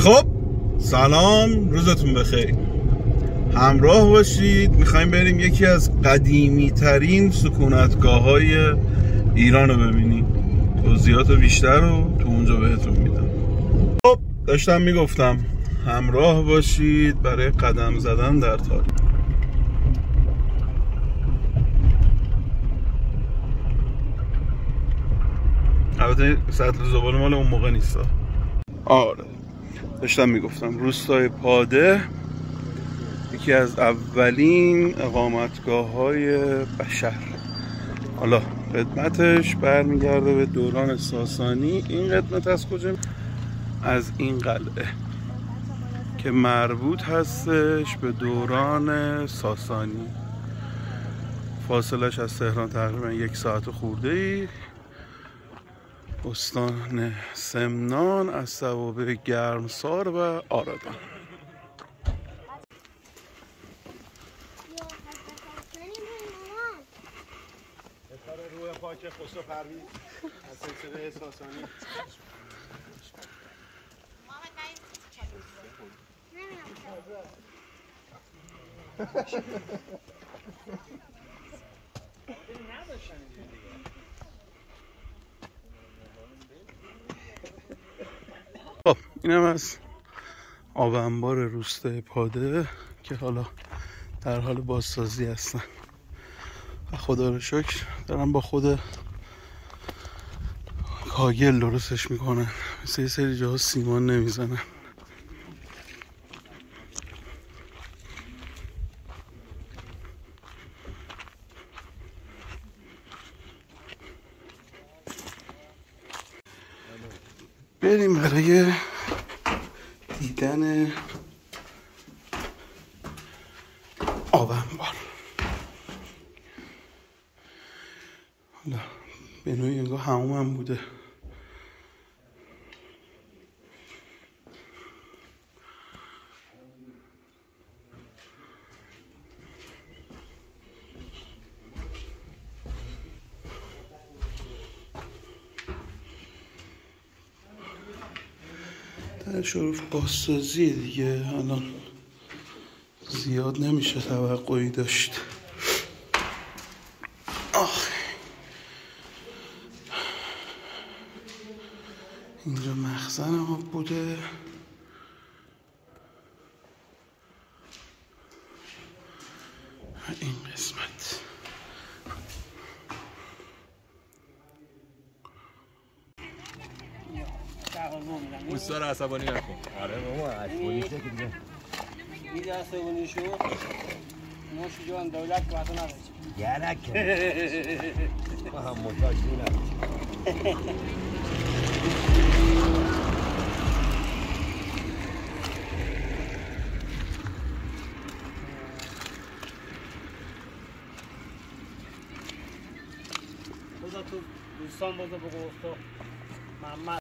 خب سلام، روزتون بخیر. همراه باشید، میخوایم بریم یکی از قدیمی ترین سکونتگاه های ایران رو ببینیم. توضیحات بیشتر رو تو اونجا بهتون میدم. خب داشتم میگفتم همراه باشید برای قدم زدن در تاریخ. البته سطل زباله مال اون موقع نیست. آره داشتم میگفتم روستای پاده یکی از اولین اقامتگاه‌های بشر. حالا قدمتش برمیگرده به دوران ساسانی. این قدمت از کجا؟ از این قلعه که مربوط هستش به دوران ساسانی. فاصلش از تهران تقریبا 1 ساعت خورده‌ای. استان سمنان از توابع گرمسار و آرادان. روی پاک خسرو پرویز از سلسله ساسانی. خب اینم از آب انبار روستای پاده که حالا در حال بازسازی هستن و خدا رو شکر دارن با خود کاگل درستش میکنن. مثل یه سری جاها سیمان نمیزنن. بریم برای دیدن آب انبار. حالا به نوعی انگاه هموم هم بوده. در شرف بازسازی دیگه الان زیاد نمیشه توقعی داشت. اینجا مخزن آب بوده. این قسمت دوستار عصبانی نکن. آره بابا عصبانی شد دیگه. دیگه عصبانی شد. نوش جان دولت واسه نداره. یلک. ما هم محتاج نیستیم. بذار تو دوستان بذار بگو محمد